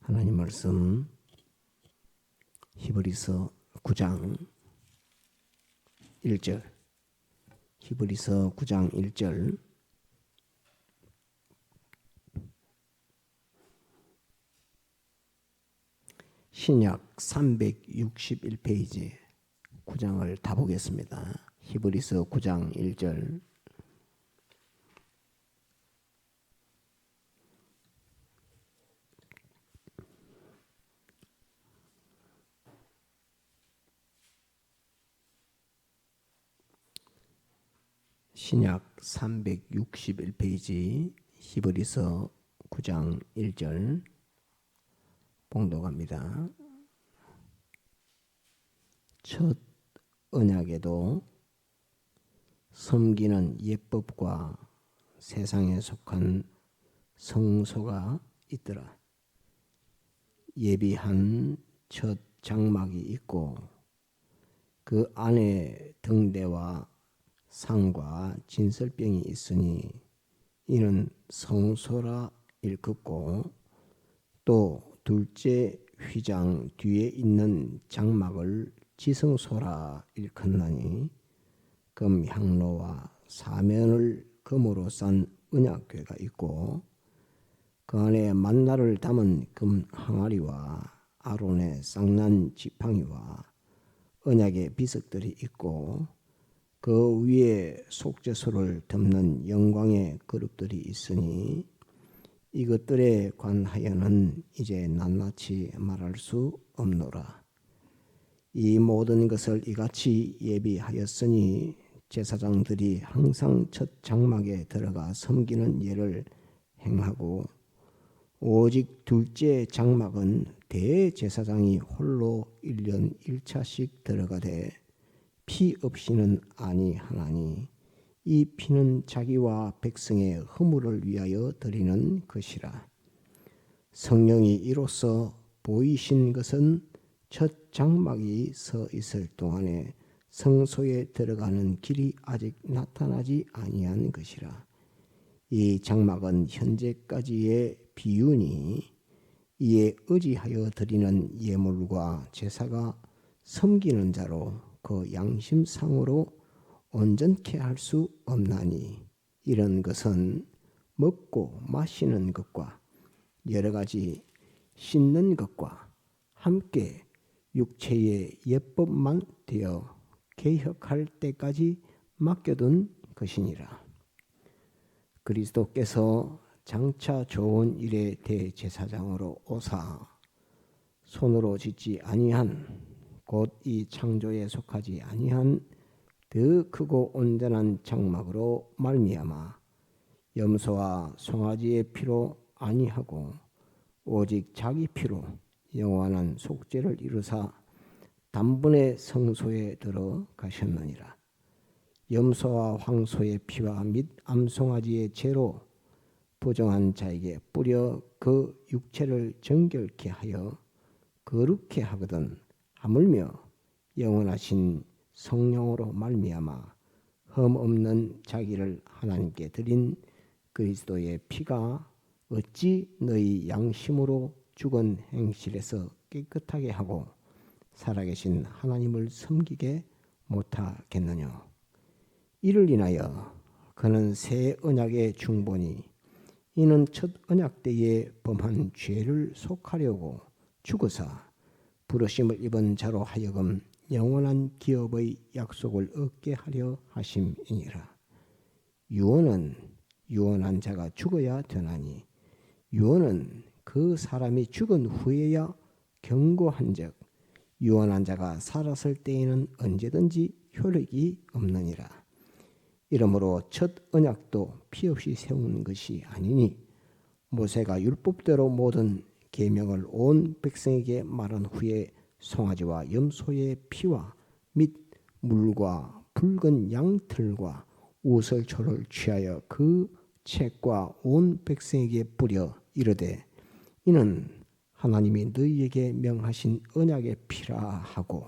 하나님 말씀 히브리서 9장 1절 히브리서 9장 1절 신약 361페이지 9장을 다 보겠습니다. 히브리서 9장 1절 신약 361페이지 히브리서 9장 1절 봉독합니다. 첫 언약에도 섬기는 예법과 세상에 속한 성소가 있더라. 예비한 첫 장막이 있고 그 안에 등대와 상과 진설병이 있으니 이는 성소라 일컫고 또 둘째 휘장 뒤에 있는 장막을 지성소라 일컫나니 금 향로와 사면을 금으로 싼 언약궤가 있고 그 안에 만나를 담은 금 항아리와 아론의 쌍난 지팡이와 언약의 비석들이 있고 그 위에 속죄소를 덮는 영광의 그룹들이 있으니 이것들에 관하여는 이제 낱낱이 말할 수 없노라. 이 모든 것을 이같이 예비하였으니 제사장들이 항상 첫 장막에 들어가 섬기는 예를 행하고 오직 둘째 장막은 대제사장이 홀로 1년 1차씩 들어가되 피 없이는 아니하나니 이 피는 자기와 백성의 허물을 위하여 드리는 것이라. 성령이 이로써 보이신 것은 첫 장막이 서 있을 동안에 성소에 들어가는 길이 아직 나타나지 아니한 것이라. 이 장막은 현재까지의 비유니 이에 의지하여 드리는 예물과 제사가 섬기는 자로 그 양심상으로 온전케 할 수 없나니 이런 것은 먹고 마시는 것과 여러 가지 씻는 것과 함께 육체의 예법만 되어 개혁할 때까지 맡겨둔 것이니라. 그리스도께서 장차 좋은 일의 대제사장으로 오사 손으로 짓지 아니한 곧 이 창조에 속하지 아니한 더 크고 온전한 장막으로 말미암아 염소와 송아지의 피로 아니하고 오직 자기 피로 영원한 속죄를 이루사 단번에 성소에 들어가셨느니라. 염소와 황소의 피와 및 암송아지의 죄로 부정한 자에게 뿌려 그 육체를 정결케 하여 거룩케 하거든 하물며 영원하신 성령으로 말미암아 흠 없는 자기를 하나님께 드린 그리스도의 피가 어찌 너희 양심으로 죽은 행실에서 깨끗하게 하고 살아계신 하나님을 섬기게 못하겠느냐. 이를 인하여 그는 새 언약의 중보니 이는 첫 언약 때에 범한 죄를 속하려고 죽어서 부르심을 입은 자로 하여금 영원한 기업의 약속을 얻게 하려 하심이니라. 유언은 유언한 자가 죽어야 되나니 유언은 그 사람이 죽은 후에야 경고한즉 유언한 자가 살았을 때에는 언제든지 효력이 없느니라. 이러므로 첫 언약도 피 없이 세운 것이 아니니 모세가 율법대로 모든 계명을 온 백성에게 말한 후에 송아지와 염소의 피와 및 물과 붉은 양털과 우설초를 취하여 그 책과 온 백성에게 뿌려 이르되 이는 하나님이 너희에게 명하신 언약의 피라 하고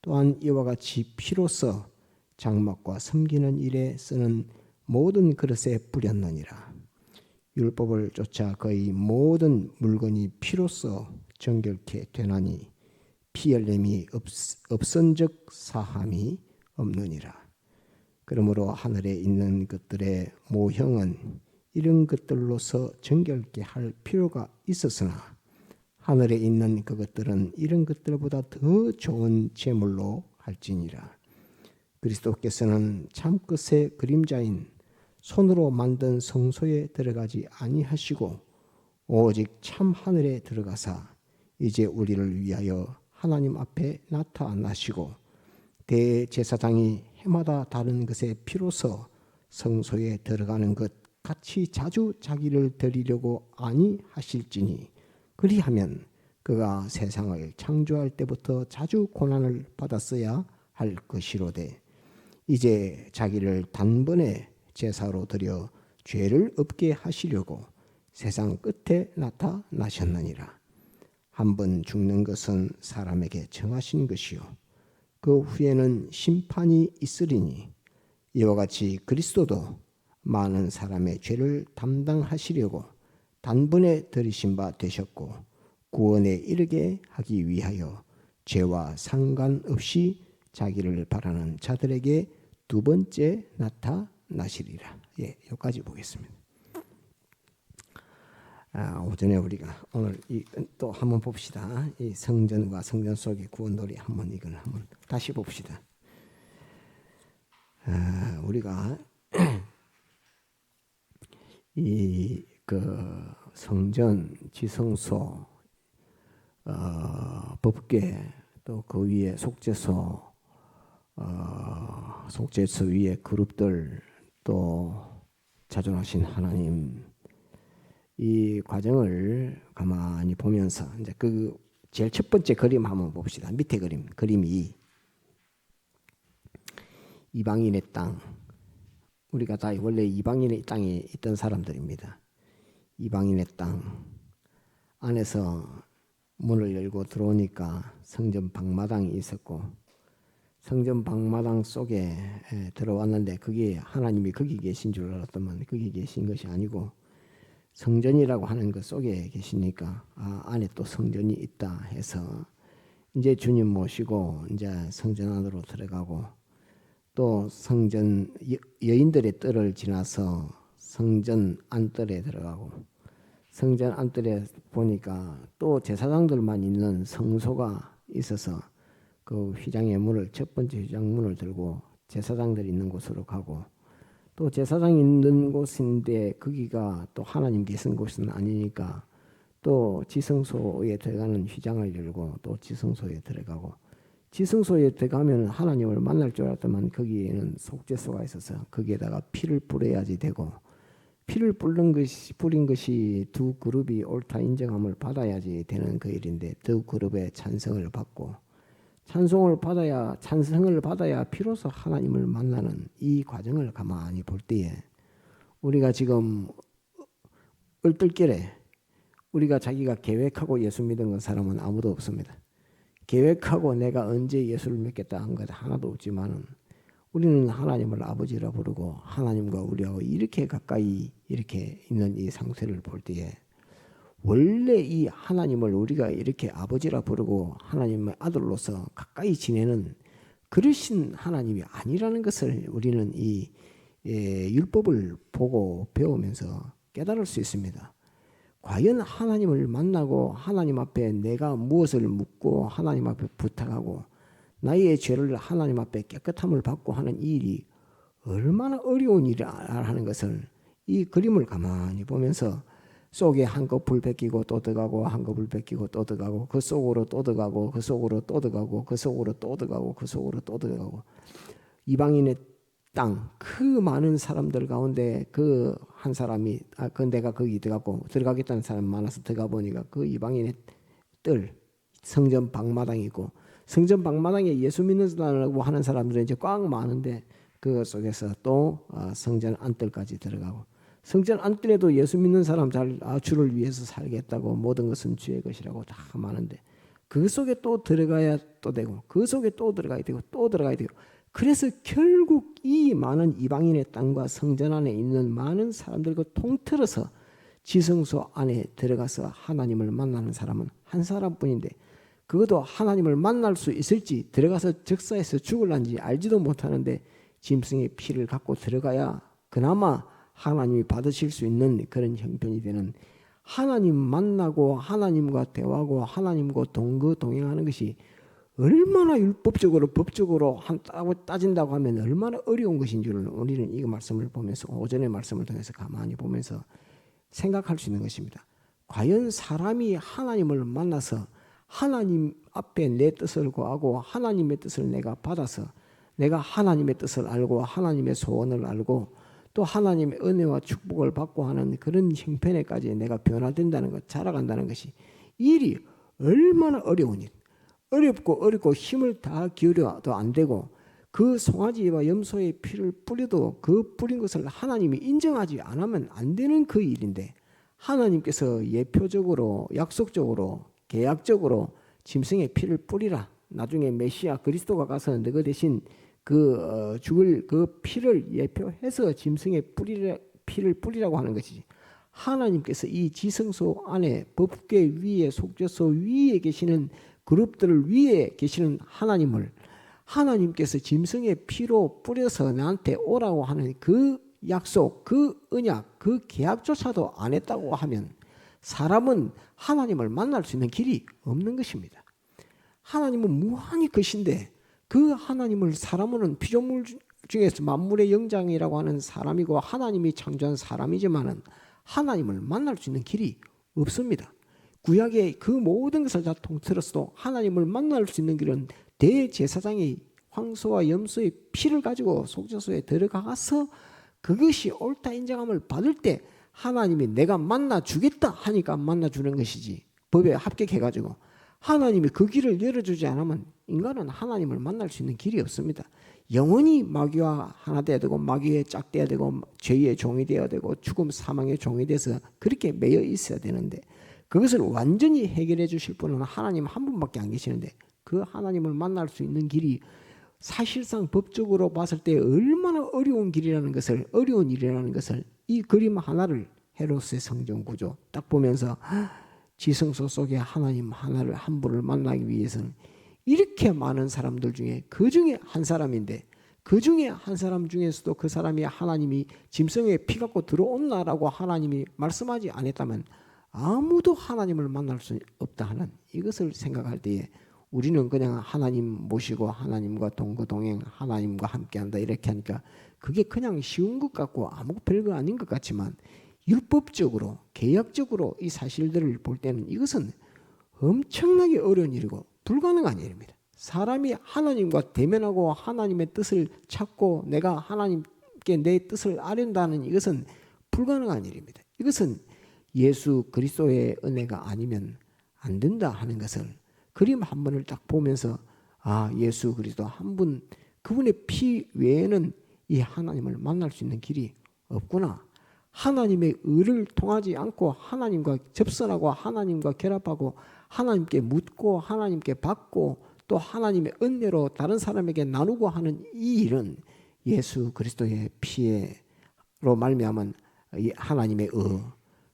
또한 이와 같이 피로써 장막과 섬기는 일에 쓰는 모든 그릇에 뿌렸느니라. 율법을 쫓아 거의 모든 물건이 피로써 정결케 되나니 피 흘림이 없은즉 사함이 없느니라. 그러므로 하늘에 있는 것들의 모형은 이런 것들로서 정결케 할 필요가 있었으나 하늘에 있는 그것들은 이런 것들보다 더 좋은 제물로 할지니라. 그리스도께서는 참끝의 그림자인 손으로 만든 성소에 들어가지 아니하시고 오직 참 하늘에 들어가사 이제 우리를 위하여 하나님 앞에 나타나시고 대제사장이 해마다 다른 것의 피로서 성소에 들어가는 것 같이 자주 자기를 드리려고 아니하실지니 그리하면 그가 세상을 창조할 때부터 자주 고난을 받았어야 할 것이로되 이제 자기를 단번에 제사로 드려 죄를 없게 하시려고 세상 끝에 나타나셨느니라. 한 번 죽는 것은 사람에게 정하신 것이요 그 후에는 심판이 있으리니 이와 같이 그리스도도 많은 사람의 죄를 담당하시려고 단번에 들이신 바 되셨고 구원에 이르게 하기 위하여 죄와 상관없이 자기를 바라는 자들에게 두 번째 나타나시리라. 여기까지 보겠습니다. 오전에 우리가 오늘 또 한번 봅시다. 이 성전과 성전 속의 구원놀이 한번 이걸 한번 다시 봅시다. 우리가 이 성전, 지성소, 법궤, 또 그 위에 속죄소, 속죄소 위에 그룹들, 또 자존하신 하나님, 이 과정을 가만히 보면서 이제 그 제일 첫 번째 그림 한번 봅시다. 밑에 그림이 이방인의 땅. 우리가 다 원래 이방인의 땅에 있던 사람들입니다. 이방인의 땅 안에서 문을 열고 들어오니까 성전 방마당이 있었고 성전 방마당 속에 들어왔는데 그게 하나님이 거기 계신 줄 알았더만 거기 계신 것이 아니고 성전이라고 하는 것 속에 계시니까 안에 또 성전이 있다 해서 이제 주님 모시고 이제 성전 안으로 들어가고 또 성전 여인들의 뜰을 지나서 성전 안뜰에 들어가고 성전 안뜰에 보니까 또 제사장들만 있는 성소가 있어서 그 휘장의 문을 첫 번째 휘장 문을 들고 제사장들이 있는 곳으로 가고 또 제사장이 있는 곳인데 거기가 또 하나님 계신 곳은 아니니까 또 지성소에 들어가는 휘장을 열고 또 지성소에 들어가고 지성소에 들어가면 하나님을 만날 줄 알았더만 거기에는 속죄소가 있어서 거기에다가 피를 뿌려야지 되고 피를 뿌린 것이 두 그룹이 옳다 인정함을 받아야지 되는 그 일인데 두 그룹의 찬성을 받고 찬성을 받아야 비로소 하나님을 만나는 이 과정을 가만히 볼 때에 우리가 지금 얼떨결에 우리가 자기가 계획하고 예수 믿은 사람은 아무도 없습니다. 계획하고 내가 언제 예수를 믿겠다 한 것 하나도 없지만은 우리는 하나님을 아버지라 부르고 하나님과 우리하고 이렇게 가까이 이렇게 있는 이 상태를 볼 때에 원래 이 하나님을 우리가 이렇게 아버지라 부르고 하나님의 아들로서 가까이 지내는 그러신 하나님이 아니라는 것을 우리는 이 율법을 보고 배우면서 깨달을 수 있습니다. 과연 하나님을 만나고 하나님 앞에 내가 무엇을 묻고 하나님 앞에 부탁하고 나의 죄를 하나님 앞에 깨끗함을 받고 하는 이 일이 얼마나 어려운 일이라 하는 것을 이 그림을 가만히 보면서 속에 한꺼풀 베끼고 또 들어가고 한꺼풀 베끼고 또 들어가고 그 속으로 또 들어가고 그 속으로 또 들어가고 그 속으로 또 들어가고 그 속으로 또 들어가고 이방인의 땅 그 많은 사람들 가운데 그 한 사람이 그 내가 거기 들어가겠다는 사람 많아서 들어가 보니까 그 이방인의 뜰 성전 방마당이고 성전 방마당에 예수 믿는다고 하는 사람들은 이제 꽉 많은데 그 속에서 또 성전 안뜰까지 들어가고 성전 안뜰에도 예수 믿는 사람 주를 위해서 살겠다고 모든 것은 주의 것이라고 다 많은데 그 속에 또 들어가야 또 되고 그 속에 또 들어가야 되고 또 들어가야 되고 그래서 결국 이 많은 이방인의 땅과 성전 안에 있는 많은 사람들과 통틀어서 지성소 안에 들어가서 하나님을 만나는 사람은 한 사람뿐인데 그것도 하나님을 만날 수 있을지 들어가서 적사해서 죽을란지 알지도 못하는데 짐승의 피를 갖고 들어가야 그나마 하나님이 받으실 수 있는 그런 형편이 되는, 하나님 만나고 하나님과 대화하고 하나님과 동거동행하는 것이 얼마나 율법적으로 법적으로 따진다고 하면 얼마나 어려운 것인 줄을 우리는 이 말씀을 보면서, 오전의 말씀을 통해서 가만히 보면서 생각할 수 있는 것입니다. 과연 사람이 하나님을 만나서 하나님 앞에 내 뜻을 구하고 하나님의 뜻을 내가 받아서 내가 하나님의 뜻을 알고 하나님의 소원을 알고 또 하나님의 은혜와 축복을 받고 하는 그런 형편에까지 내가 변화된다는 것, 자라간다는 것이 일이 얼마나 어려운 일, 어렵고 힘을 다 기울여도 안 되고 그 송아지와 염소의 피를 뿌려도 그 뿌린 것을 하나님이 인정하지 않으면 안 되는 그 일인데 하나님께서 예표적으로 약속적으로 계약적으로 짐승의 피를 뿌리라, 나중에 메시아 그리스도가 가서 너희 대신 죽을 그 피를 예표해서 짐승의 피를 뿌리라고 하는 것이지, 하나님께서 이 지성소 안에 법궤 위에 속죄소 위에 계시는 그룹들을 위에 계시는 하나님께서 짐승의 피로 뿌려서 나한테 오라고 하는 그 약속, 그 언약, 그 계약조차도 안 했다고 하면 사람은 하나님을 만날 수 있는 길이 없는 것입니다. 하나님은 무한히 크신데 그 하나님을 사람은 피조물 중에서 만물의 영장이라고 하는 사람이고 하나님이 창조한 사람이지만은 하나님을 만날 수 있는 길이 없습니다. 구약의 그 모든 것을 다 통틀어서도 하나님을 만날 수 있는 길은 대제사장이 황소와 염소의 피를 가지고 속죄소에 들어가서 그것이 옳다 인정함을 받을 때 하나님이 내가 만나 주겠다 하니까 만나 주는 것이지, 법에 합격해가지고 하나님이 그 길을 열어주지 않으면 인간은 하나님을 만날 수 있는 길이 없습니다. 영원히 마귀와 하나 되어야 되고 마귀의 짝되어야 되고 죄의 종이 되어야 되고 죽음 사망의 종이 돼서 그렇게 매여 있어야 되는데 그것을 완전히 해결해 주실 분은 하나님 한 분밖에 안 계시는데 그 하나님을 만날 수 있는 길이 사실상 법적으로 봤을 때 얼마나 어려운 길이라는 것을, 어려운 일이라는 것을 이 그림 하나를, 헤로스의 성전 구조 딱 보면서 지성소 속에 하나님 하나를 한 분을 만나기 위해서는 이렇게 많은 사람들 중에 그 중에 한 사람인데 그 중에 한 사람 중에서도 그 사람이 하나님이 짐승의 피 갖고 들어온나라고 하나님이 말씀하지 않았다면 아무도 하나님을 만날 수 없다 하는 이것을 생각할 때에 우리는 그냥 하나님 모시고 하나님과 동거동행, 하나님과 함께한다 이렇게 하니까 그게 그냥 쉬운 것 같고 아무 별거 아닌 것 같지만 율법적으로 계약적으로 이 사실들을 볼 때는 이것은 엄청나게 어려운 일이고 불가능한 일입니다. 사람이 하나님과 대면하고 하나님의 뜻을 찾고 내가 하나님께 내 뜻을 아련다는 이것은 불가능한 일입니다. 이것은 예수 그리스도의 은혜가 아니면 안 된다 하는 것을 그림 한 번을 딱 보면서 예수 그리스도 한 분, 그분의 피 외에는 이 하나님을 만날 수 있는 길이 없구나. 하나님의 의를 통하지 않고 하나님과 접선하고 하나님과 결합하고 하나님께 묻고 하나님께 받고 또 하나님의 은혜로 다른 사람에게 나누고 하는 이 일은 예수 그리스도의 피로 말미암은 하나님의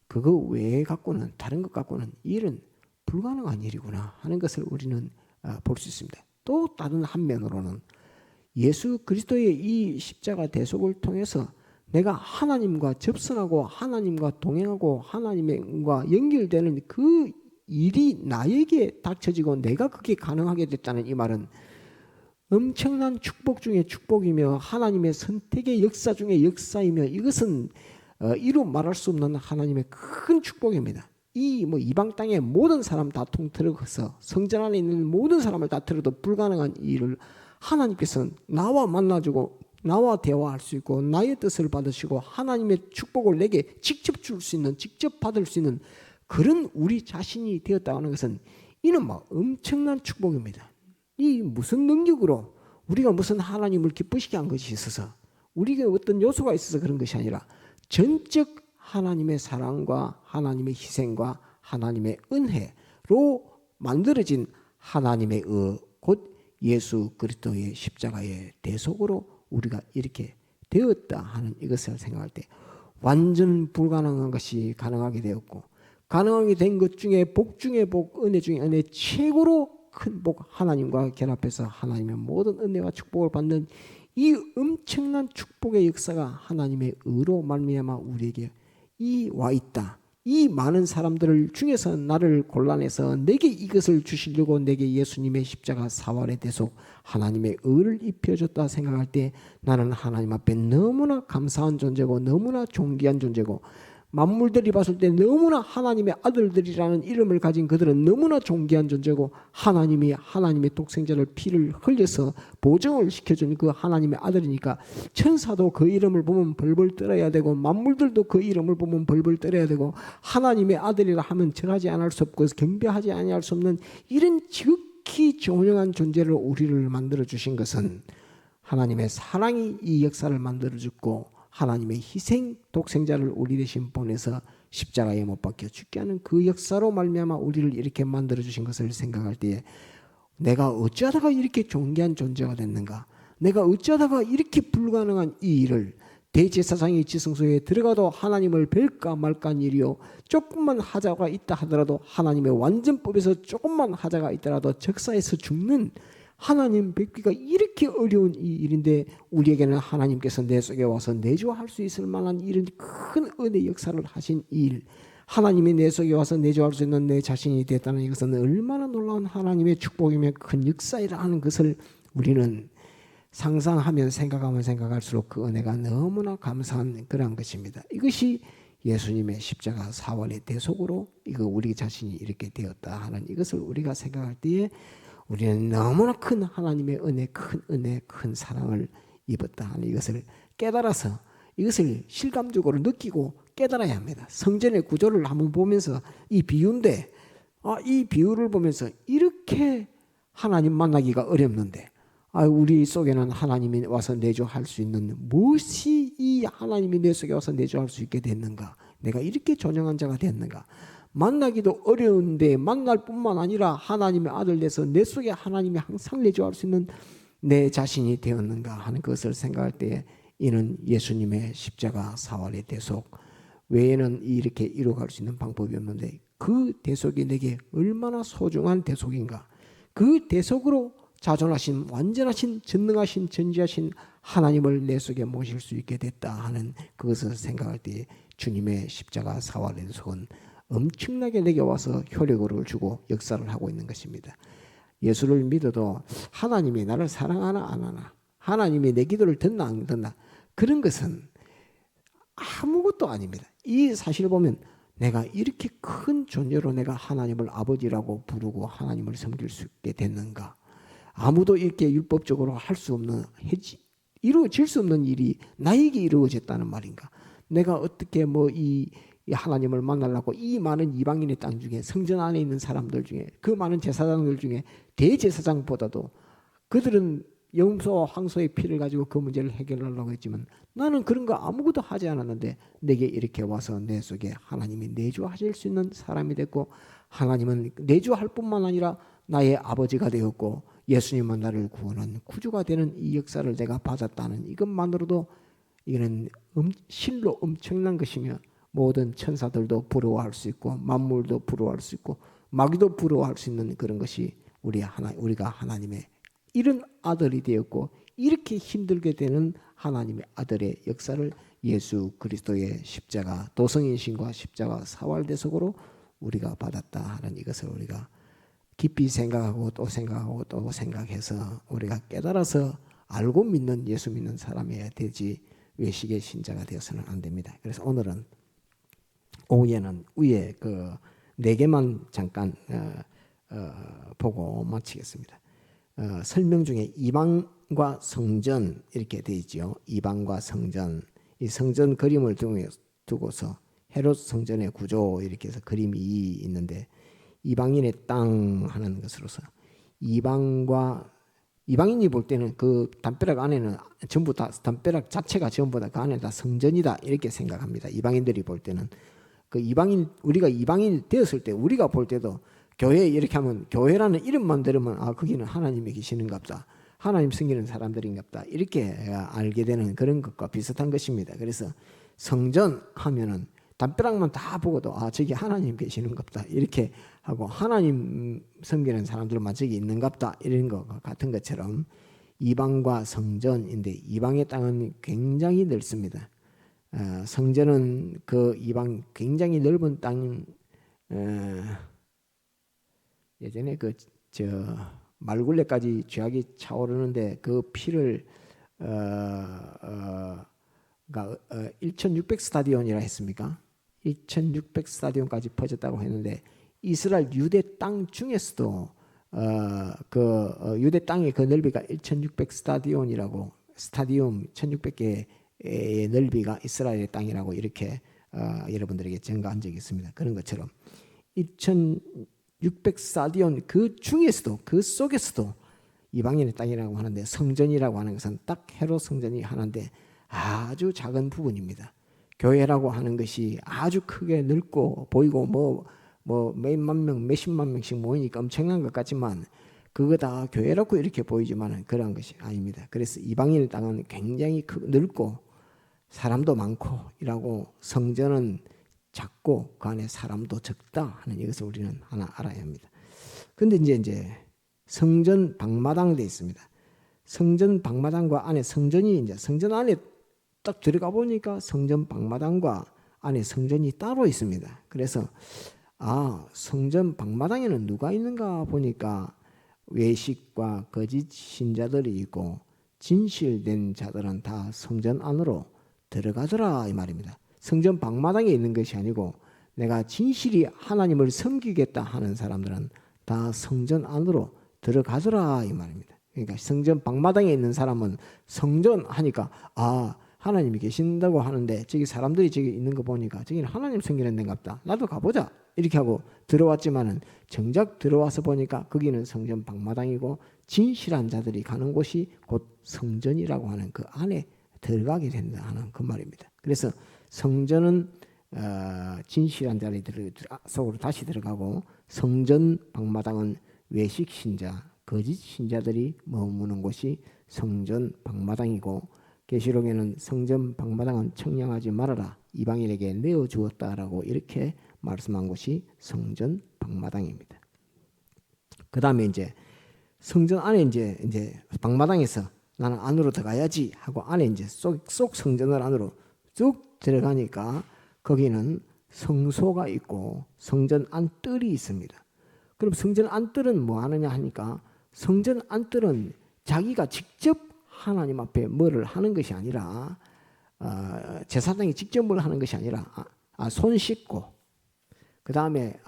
그거 외에 갖고는, 다른 것 갖고는 이 일은 불가능한 일이구나 하는 것을 우리는 볼 수 있습니다. 또 다른 한면으로는 예수 그리스도의 이 십자가 대속을 통해서 내가 하나님과 접선하고 하나님과 동행하고 하나님과 연결되는 그 일이 나에게 닥쳐지고 내가 그게 가능하게 됐다는 이 말은 엄청난 축복 중에 축복이며 하나님의 선택의 역사 중에 역사이며 이것은 이루 말할 수 없는 하나님의 큰 축복입니다. 이방 땅의 모든 사람 다 통틀어서 성전 안에 있는 모든 사람을 다 틀어도 불가능한 일을 하나님께서는 나와 만나주고 나와 대화할 수 있고 나의 뜻을 받으시고 하나님의 축복을 내게 직접 줄 수 있는, 직접 받을 수 있는 그런 우리 자신이 되었다고 하는 것은 이는 엄청난 축복입니다. 이 무슨 능력으로 우리가 무슨 하나님을 기쁘시게 한 것이 있어서 우리가 어떤 요소가 있어서 그런 것이 아니라 전적 하나님의 사랑과 하나님의 희생과 하나님의 은혜로 만들어진 하나님의 곧 예수 그리스도의 십자가의 대속으로 우리가 이렇게 되었다 하는 이것을 생각할 때 완전 불가능한 것이 가능하게 되었고, 가능하게 된 것 중에 복 중에 복, 은혜 중에 은혜, 최고로 큰 복, 하나님과 결합해서 하나님의 모든 은혜와 축복을 받는 이 엄청난 축복의 역사가 하나님의 의로 말미암아 우리에게 이 와 있다. 이 많은 사람들을 중에서 나를 골라내서 내게 이것을 주시려고 내게 예수님의 십자가 사활의 대속, 하나님의 의를 입혀줬다 생각할 때 나는 하나님 앞에 너무나 감사한 존재고 너무나 존귀한 존재고, 만물들이 봤을 때 너무나 하나님의 아들들이라는 이름을 가진 그들은 너무나 존귀한 존재고, 하나님의 독생자를 피를 흘려서 보증을 시켜준 그 하나님의 아들이니까 천사도 그 이름을 보면 벌벌 떨어야 되고, 만물들도 그 이름을 보면 벌벌 떨어야 되고, 하나님의 아들이라 하면 절하지 않을 수 없고 경배하지 아니할 수 없는 이런 지극히 존영한 존재를 우리를 만들어 주신 것은 하나님의 사랑이 이 역사를 만들어 줬고, 하나님의 희생 독생자를 우리 대신 보내서 십자가에 못 박혀 죽게 하는 그 역사로 말미암아 우리를 이렇게 만들어 주신 것을 생각할 때에 내가 어찌하다가 이렇게 존귀한 존재가 됐는가, 내가 어찌하다가 이렇게 불가능한 이 일을, 대제사장이 지성소에 들어가도 하나님을 뵐까 말까한 일이요, 조금만 하자가 있다 하더라도 하나님의 완전법에서 조금만 하자가 있더라도 적사에서 죽는 하나님 뵙기가 이렇게 어려운 이 일인데, 우리에게는 하나님께서 내 속에 와서 내주할 수 있을 만한 이런 큰 은혜 역사를 하신 이 일, 하나님이 내 속에 와서 내주할 수 있는 내 자신이 됐다는 이것은 얼마나 놀라운 하나님의 축복이며 큰 역사이라 하는 것을 우리는 상상하면 생각하면 생각할수록 그 은혜가 너무나 감사한 그런 것입니다. 이것이 예수님의 십자가 사활의 대속으로 이거 우리 자신이 이렇게 되었다 하는 이것을 우리가 생각할 때에 우리는 너무나 큰 하나님의 은혜, 큰 사랑을 입었다 하는 이것을 깨달아서 이것을 실감적으로 느끼고 깨달아야 합니다. 성전의 구조를 한번 보면서 이 비유인데, 이 비유를 보면서 이렇게 하나님 만나기가 어렵는데, 우리 속에는 하나님이 와서 내주할 수 있는 무엇이 이 하나님이 내 속에 와서 내주할 수 있게 됐는가, 내가 이렇게 존영한 자가 됐는가, 만나기도 어려운데 만날 뿐만 아니라 하나님의 아들 돼서 내 속에 하나님이 항상 내주할 수 있는 내 자신이 되었는가 하는 것을 생각할 때, 이는 예수님의 십자가 사활의 대속 외에는 이렇게 이루어갈 수 있는 방법이 없는데, 그 대속이 내게 얼마나 소중한 대속인가, 그 대속으로 자존하신 완전하신 전능하신 전지하신 하나님을 내 속에 모실 수 있게 됐다 하는 그것을 생각할 때 주님의 십자가 사활의 대속은 엄청나게 내게 와서 효력을 주고 역사를 하고 있는 것입니다. 예수를 믿어도 하나님이 나를 사랑하나 안 하나, 하나님이 내 기도를 듣나 안 듣나, 그런 것은 아무것도 아닙니다. 이 사실을 보면 내가 이렇게 큰 존재로 내가 하나님을 아버지라고 부르고 하나님을 섬길 수 있게 됐는가, 아무도 이렇게 율법적으로 할 수 없는, 이루어질 수 없는 일이 나에게 이루어졌다는 말인가, 내가 어떻게 이 하나님을 만나려고 이 많은 이방인의 땅 중에 성전 안에 있는 사람들 중에 그 많은 제사장들 중에 대제사장보다도 그들은 염소와 황소의 피를 가지고 그 문제를 해결하려고 했지만 나는 그런 거 아무것도 하지 않았는데 내게 이렇게 와서 내 속에 하나님이 내주하실 수 있는 사람이 됐고, 하나님은 내주할 뿐만 아니라 나의 아버지가 되었고 예수님은 나를 구원한 구주가 되는 이 역사를 내가 받았다는 이것만으로도 이거는 실로 엄청난 것이며, 모든 천사들도 부러워할 수 있고 만물도 부러워할 수 있고 마귀도 부러워할 수 있는 그런 것이 우리가 하나님의 이런 아들이 되었고, 이렇게 힘들게 되는 하나님의 아들의 역사를 예수 그리스도의 십자가 도성인신과 십자가 사활대속으로 우리가 받았다 하는 이것을 우리가 깊이 생각하고 또 생각하고 또 생각해서 우리가 깨달아서 알고 믿는 예수 믿는 사람이어야 되지 외식의 신자가 되어서는 안 됩니다. 그래서 오늘은 오후에는 위에 그 4개만 잠깐 보고 마치겠습니다. 설명 중에 이방과 성전 이렇게 되어 있죠. 이방과 성전, 이 성전 그림을 두고서 헤롯 성전의 구조 이렇게 해서 그림이 있는데, 이방인의 땅 하는 것으로서 이방인이 볼 때는 그 담벼락 안에는 전부 다 담벼락 자체가 전부 다 그 안에 다 성전이다 이렇게 생각합니다. 이방인들이 볼 때는 그 우리가 이방인이 되었을 때 우리가 볼 때도 교회 이렇게 하면 교회라는 이름만 들으면 거기는 하나님이 계시는갑다, 하나님 섬기는 사람들인갑다 이렇게 알게 되는 그런 것과 비슷한 것입니다. 그래서 성전 하면은 담벼락만 다 보고도 아 저기 하나님 계시는갑다 이렇게 하고 하나님 섬기는 사람들만 저기 있는갑다 이런 거 같은 것처럼 이방과 성전인데 이방의 땅은 굉장히 넓습니다. 성전은 그 이방 굉장히 넓은 땅 예전에 그 저 말굴레까지 쥐약이 차오르는데 그 피를 1600 스타디온이라 했습니까? 1600 스타디온까지 퍼졌다고 했는데 이스라엘 유대 땅 중에서도 유대 땅의 그 넓이가 1600 스타디온이라고 스타디움 1600개의 넓이가 이스라엘의 땅이라고 이렇게 여러분들에게 전가한 적이 있습니다. 그런 것처럼 1600 스타디온 그 중에서도 그 속에서도 이방인의 땅이라고 하는데 성전이라고 하는 것은 딱 헤롯 성전이 하나인데 아주 작은 부분입니다. 교회라고 하는 것이 아주 크게 넓고 보이고 뭐 몇만 명, 몇십만 명씩 모이니까 엄청난 것 같지만 그거 다 교회라고 이렇게 보이지만 그런 것이 아닙니다. 그래서 이방인의 땅은 굉장히 넓고 사람도 많고 이라고 성전은 작고 그 안에 사람도 적다 하는 이것을 우리는 하나 알아야 합니다. 근데 이제 성전 방마당 돼 있습니다. 성전 방마당과 안에 성전이 이제 성전 안에 딱 들어가 보니까 성전 방마당과 안에 성전이 따로 있습니다. 그래서 성전 방마당에는 누가 있는가 보니까 외식과 거짓 신자들이 있고 진실된 자들은 다 성전 안으로 들어가더라 이 말입니다. 성전 방마당에 있는 것이 아니고 내가 진실이 하나님을 섬기겠다 하는 사람들은 다 성전 안으로 들어가더라 이 말입니다. 그러니까 성전 방마당에 있는 사람은 성전 하니까 하나님이 계신다고 하는데 저기 사람들이 저기 있는 거 보니까 저기는 하나님 섬기는 데인갑다. 나도 가보자. 이렇게 하고 들어왔지만은 정작 들어와서 보니까 거기는 성전 방마당이고 진실한 자들이 가는 곳이 곧 성전이라고 하는 그 안에 들어가게 된다 하는 그 말입니다. 그래서 성전은 진실한 자들이 속으로 다시 들어가고 성전 방마당은 외식 신자, 거짓 신자들이 머무는 곳이 성전 방마당이고 계시록에는 성전 방마당은 청량하지 말아라 이방인에게 내어 주었다라고 이렇게 말씀한 곳이 성전 방마당입니다. 그 다음에 이제 성전 안에 이제 방마당에서 나는 안으로 들어가야지 하고 안에 이제 속 성전을 안으로 쭉 들어가니까 거기는 성소가 있고 성전 안뜰이 있습니다. 그럼 성전 안뜰은 뭐 하느냐 하니까 성전 안뜰은 자기가 직접 하나님 앞에 뭐를 하는 것이 아니라 제사장이 직접 뭘 하는 것이 아니라 손 씻고 그 다음에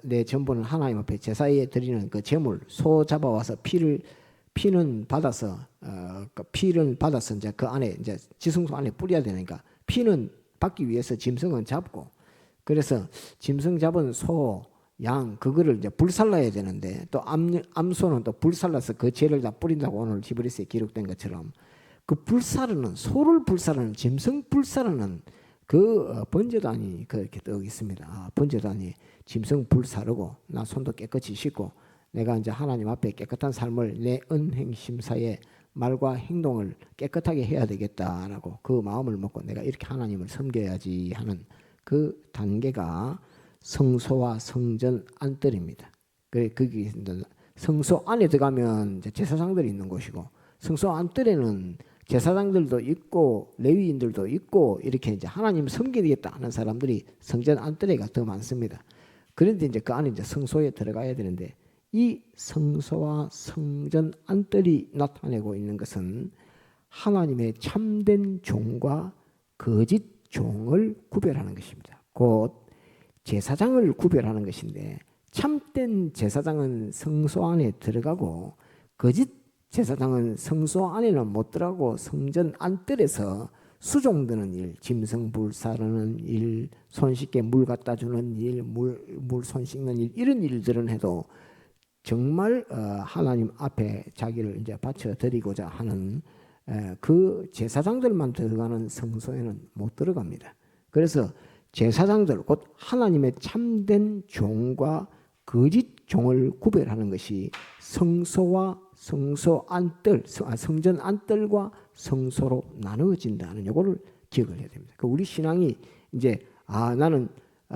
내 전부는 하나님 앞에 제사에 드리는 그 제물 소 잡아와서 피는 받아서 이제 그 안에 이제 지성소 안에 뿌려야 되니까 피는 받기 위해서 짐승은 잡고 그래서 짐승 잡은 소, 양 그거를 이제 불살라야 되는데 또 암소는 또 불살라서 그 죄를 다 뿌린다고 오늘 히브리서에 기록된 것처럼 그 불사르는 소를 불사르는 짐승 불사르는 그 번제단이 그렇게 떡 있습니다. 번제단이 짐승 불사르고 나 손도 깨끗이 씻고 내가 이제 하나님 앞에 깨끗한 삶을 내 은행 심사에 말과 행동을 깨끗하게 해야 되겠다라고 그 마음을 먹고 내가 이렇게 하나님을 섬겨야지 하는 그 단계가 성소와 성전 안뜰입니다. 거기 성소 안에 들어가면 이제 제사장들이 있는 곳이고 성소 안뜰에는 제사장들도 있고 레위인들도 있고 이렇게 이제 하나님 섬기겠다 하는 사람들이 성전 안뜰에가 더 많습니다. 그런데 이제 그 안에 이제 성소에 들어가야 되는데 이 성소와 성전 안뜰이 나타내고 있는 것은 하나님의 참된 종과 거짓 종을 구별하는 것입니다. 곧 제사장을 구별하는 것인데 참된 제사장은 성소 안에 들어가고 거짓 제사장은 성소 안에는 못 들어가고 성전 안뜰에서 수종드는 일, 짐승 불사르는 일, 손 씻게 물 갖다 주는 일, 물 손 씻는 일 이런 일들은 해도 정말 하나님 앞에 자기를 이제 바쳐 드리고자 하는 그 제사장들만 들어가는 성소에는 못 들어갑니다. 그래서 제사장들 곧 하나님의 참된 종과 거짓 종을 구별하는 것이 성소와 성소 안뜰, 성전 안뜰과 성소로 나누어진다는 요거를 기억을 해야 됩니다. 우리 신앙이 이제 나는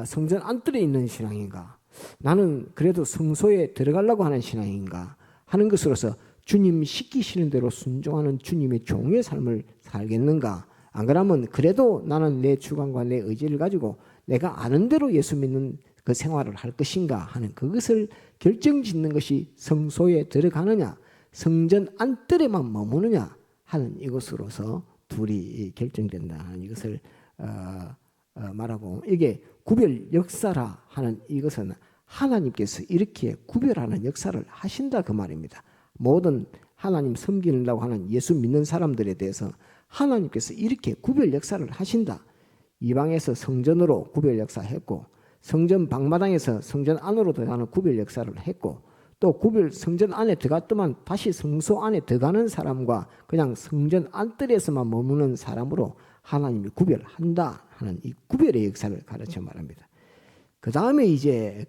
성전 안뜰에 있는 신앙인가, 나는 그래도 성소에 들어가려고 하는 신앙인가 하는 것으로서 주님 시키시는 대로 순종하는 주님의 종의 삶을 살겠는가, 안 그러면 그래도 나는 내 주관과 내 의지를 가지고 내가 아는 대로 예수 믿는 그 생활을 할 것인가 하는 그것을 결정짓는 것이 성소에 들어가느냐 성전 안뜰에만 머무느냐 하는 이것으로서 둘이 결정된다. 이것을 말하고, 이게 구별 역사라 하는 이것은 하나님께서 이렇게 구별하는 역사를 하신다 그 말입니다. 모든 하나님 섬기려고 하는 예수 믿는 사람들에 대해서 하나님께서 이렇게 구별 역사를 하신다. 이방에서 성전으로 구별 역사했고, 성전 방마당에서 성전 안으로 들어가는 구별 역사를 했고, 또 성전 안에 들어갔더만 다시 성소 안에 들어가는 사람과 그냥 성전 안뜰에서만 머무는 사람으로 하나님이 구별한다 하는 이 구별의 역사를 가르쳐 말합니다. 그 다음에 이제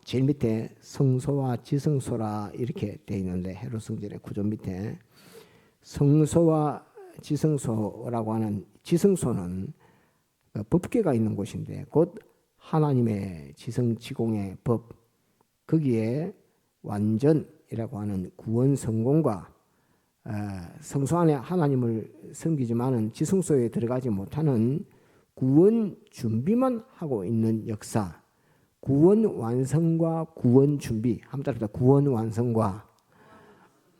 제일 밑에 성소와 지성소라 이렇게 되어 있는데, 헤롯 성전의 구조 밑에 성소와 지성소라고 하는, 지성소는 법궤가 있는 곳인데 곧 하나님의 지성지공의 법, 거기에 완전이라고 하는 구원 성공과 성소 안에 하나님을 섬기지만은 지성소에 들어가지 못하는 구원 준비만 하고 있는 역사, 구원 완성과 구원 준비, 한번 따라합니다. 구원 완성과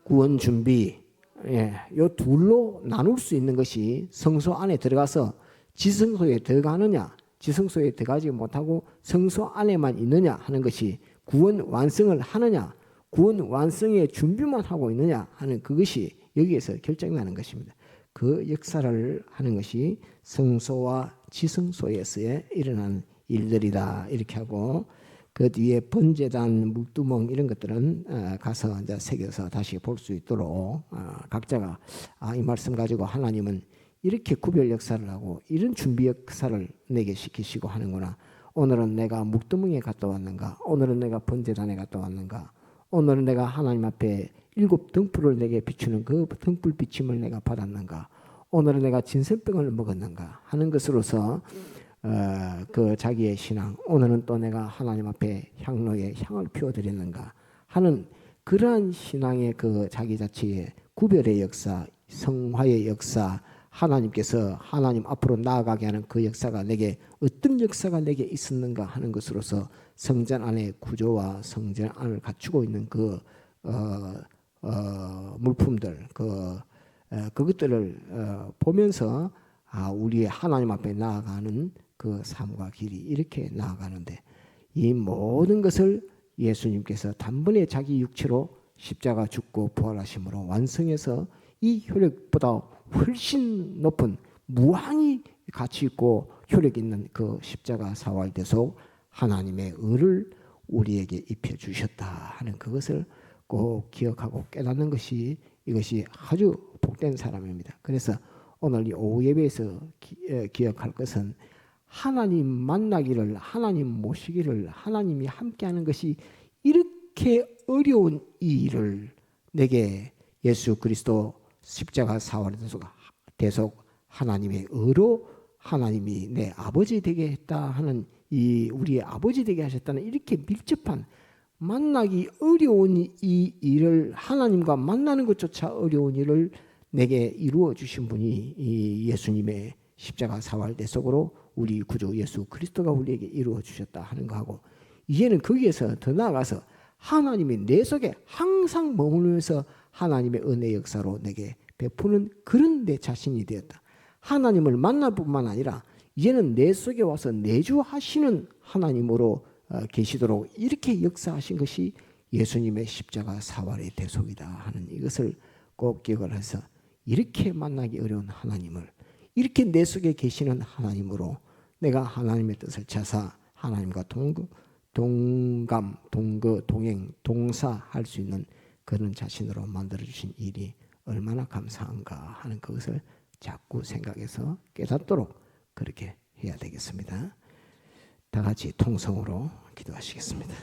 구원 준비, 이 둘로 나눌 수 있는 것이 성소 안에 들어가서 지성소에 들어가느냐, 지성소에 들어가지 못하고 성소 안에만 있느냐 하는 것이 구원 완성을 하느냐, 구원 완성의 준비만 하고 있느냐 하는 그것이 여기에서 결정나는 것입니다. 그 역사를 하는 것이 성소와 지성소에서의 일어난 일들이다 이렇게 하고, 그 뒤에 번제단, 물두멍 이런 것들은 가서 이제 새겨서 다시 볼 수 있도록 각자가 이 말씀 가지고 하나님은 이렇게 구별 역사를 하고 이런 준비 역사를 내게 시키시고 하는구나. 오늘은 내가 묵두멍에 갔다 왔는가, 오늘은 내가 번제단에 갔다 왔는가, 오늘은 내가 하나님 앞에 7 등불을 내게 비추는 그 등불 비침을 내가 받았는가, 오늘은 내가 진설병을 먹었는가 하는 것으로서 그 자기의 신앙, 오늘은 또 내가 하나님 앞에 향로에 향을 피워드렸는가 하는 그러한 신앙의 그 자기 자체의 구별의 역사, 성화의 역사, 하나님께서 하나님 앞으로 나아가게 하는 그 역사가 내게 어떤 역사가 내게 있었는가 하는 것으로서 성전 안의 구조와 성전 안을 갖추고 있는 그 물품들, 그것들을 보면서 우리의 하나님 앞에 나아가는 그 삶과 길이 이렇게 나아가는데, 이 모든 것을 예수님께서 단번에 자기 육체로 십자가 죽고 부활하심으로 완성해서 이 효력보다 훨씬 높은 무한히 가치 있고 효력 있는 그 십자가 사활 대속 하나님의 의를 우리에게 입혀 주셨다 하는 그것을 꼭 기억하고 깨닫는 것이, 이것이 아주 복된 사람입니다. 그래서 오늘 이 오후 예배에서 기억할 것은 하나님 만나기를, 하나님 모시기를, 하나님이 함께하는 것이 이렇게 어려운 이 일을 내게 예수 그리스도 십자가 사활 대속 하나님의 의로 하나님이 내 아버지 되게 했다 하는, 이 우리의 아버지 되게 하셨다는 이렇게 밀접한, 만나기 어려운 이 일을, 하나님과 만나는 것조차 어려운 일을 내게 이루어 주신 분이 이 예수님의 십자가 사활 대속으로 우리 구주 예수 그리스도가 우리에게 이루어 주셨다 하는 거하고, 이제는 거기에서 더 나아가서 하나님이 내 속에 항상 머물면서 하나님의 은혜 역사로 내게 베푸는 그런 내 자신이 되었다. 하나님을 만날 뿐만 아니라 이제는 내 속에 와서 내주하시는 하나님으로 계시도록 이렇게 역사하신 것이 예수님의 십자가 사활의 대속이다 하는 이것을 꼭 기억을 해서, 이렇게 만나기 어려운 하나님을 이렇게 내 속에 계시는 하나님으로 내가 하나님의 뜻을 찾아 하나님과 동감, 동거, 동행, 동사할 수 있는 그런 자신으로 만들어주신 일이 얼마나 감사한가 하는 그것을 자꾸 생각해서 깨닫도록 그렇게 해야 되겠습니다. 다 같이 통성으로 기도하시겠습니다.